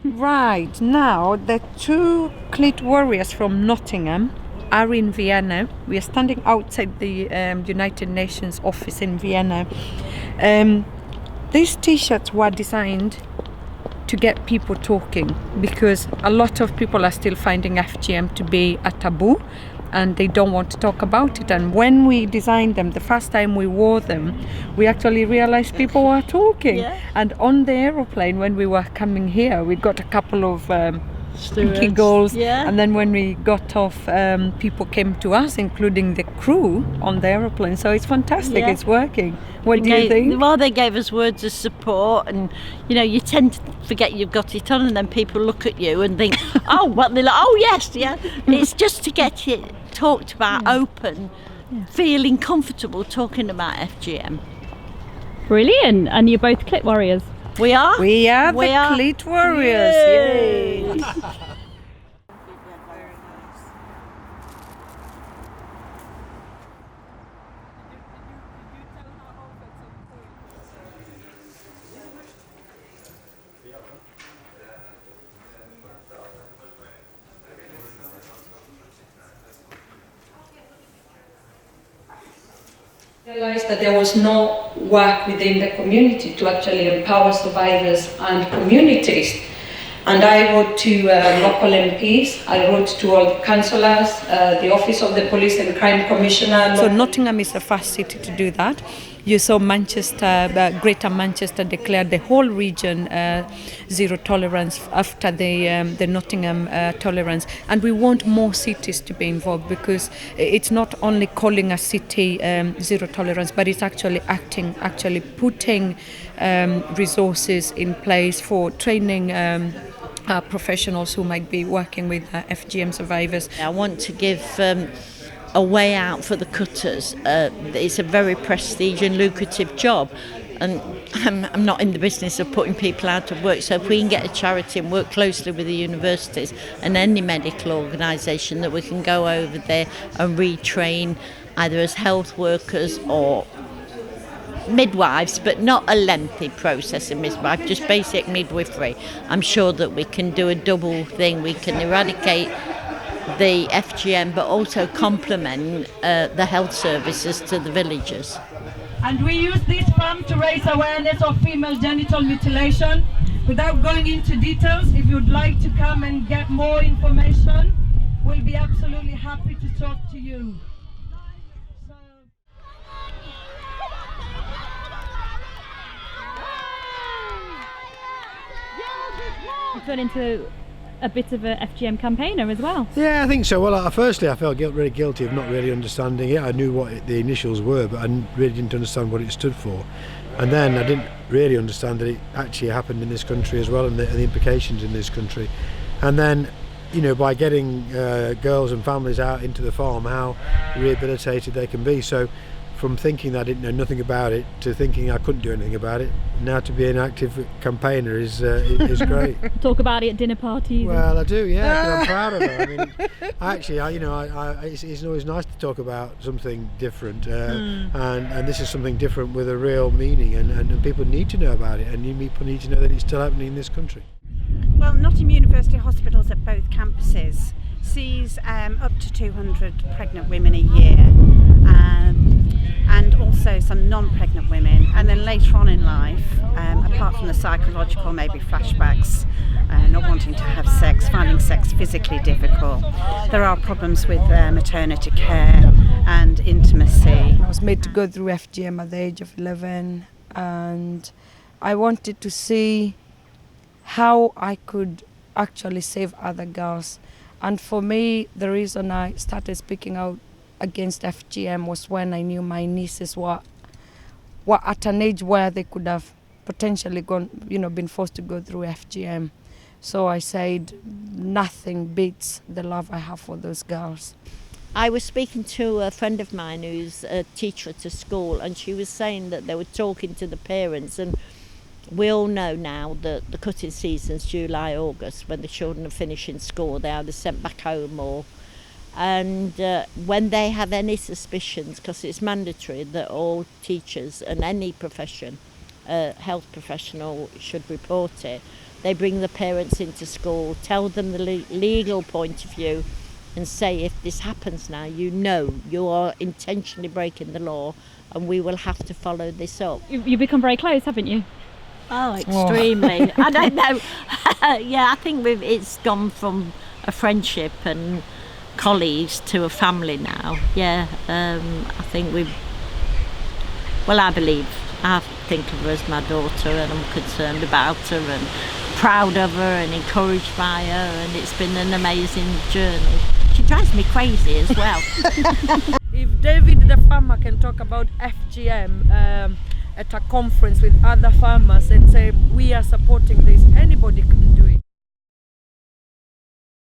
Right, now the two Clit Warriors from Nottingham are in Vienna. We are standing outside the United Nations office in Vienna. These t-shirts were designed to get people talking, because a lot of people are still finding FGM to be a taboo and they don't want to talk about it. And when we designed them, the first time we wore them, we actually realized people were talking. Yeah. And on the aeroplane, when we were coming here, we got a couple of giggles. Yeah. And then when we got off, people came to us, including the crew on the aeroplane. So it's fantastic. Yeah. It's working. What do you think? Well, they gave us words of support, and you tend to forget you've got it on, and then people look at you and think, oh, what? They're like, oh yes, yeah. It's just to get it talked about, open, feeling comfortable talking about FGM. Brilliant. And you're both Clit Warriors. We are the Clit Warriors. Yay. Realized that there was no work within the community to actually empower survivors and communities. And I wrote to local MPs, I wrote to all the councillors, the Office of the Police and Crime Commissioner. So Nottingham is the first city to do that. You saw Manchester, Greater Manchester declared the whole region zero tolerance after the Nottingham tolerance. And we want more cities to be involved, because it's not only calling a city zero tolerance, but it's actually putting resources in place for training professionals who might be working with FGM survivors. I want to give a way out for the cutters. It's a very prestigious and lucrative job, and I'm not in the business of putting people out of work, so if we can get a charity and work closely with the universities and any medical organisation, that we can go over there and retrain either as health workers or midwives, but not a lengthy process of midwife, just basic midwifery. I'm sure that we can do a double thing. We can eradicate the FGM, but also complement the health services to the villagers. And we use this fund to raise awareness of female genital mutilation. Without going into details, if you'd like to come and get more information, we'll be absolutely happy to talk to you. You've turned into a bit of a FGM campaigner as well. Yeah, I think so. Well, firstly, I felt really guilty of not really understanding it. I knew what the initials were, but I really didn't understand what it stood for. And then I didn't really understand that it actually happened in this country as well, and the implications in this country. And then, by getting girls and families out into the farm, how rehabilitated they can be. So from thinking that I didn't know nothing about it to thinking I couldn't do anything about it, now to be an active campaigner is great. Talk about it at dinner parties. Well, I do, yeah, 'cause I'm proud of it. I mean, actually, it's always nice to talk about something different, and this is something different with a real meaning, and people need to know about it, and people need to know that it's still happening in this country. Well, Nottingham University Hospitals at both campuses sees up to 200 pregnant women a year, and also some non-pregnant women, and then later on in life, apart from the psychological, maybe flashbacks, not wanting to have sex, finding sex physically difficult, there are problems with maternity care and intimacy. I was made to go through FGM at the age of 11, and I wanted to see how I could actually save other girls. And for me, the reason I started speaking out against FGM was when I knew my nieces were at an age where they could have potentially been forced to go through FGM. So I said, nothing beats the love I have for those girls. I was speaking to a friend of mine who's a teacher at a school, and she was saying that they were talking to the parents, and we all know now that the cutting season's July, August, when the children are finishing school. They're either sent back home or... And when they have any suspicions, because it's mandatory that all teachers and any profession, health professional should report it, They bring the parents into school, tell them the legal point of view, and say, if this happens now, you are intentionally breaking the law, and we will have to follow this up. You've become very close, haven't you? Oh, extremely. I don't know. Yeah, I think it's gone from a friendship and colleagues to a family now. Yeah, I think I think of her as my daughter, and I'm concerned about her and proud of her and encouraged by her, and it's been an amazing journey. She drives me crazy as well. If David the farmer can talk about FGM at a conference with other farmers and say we are supporting this, anybody can do it.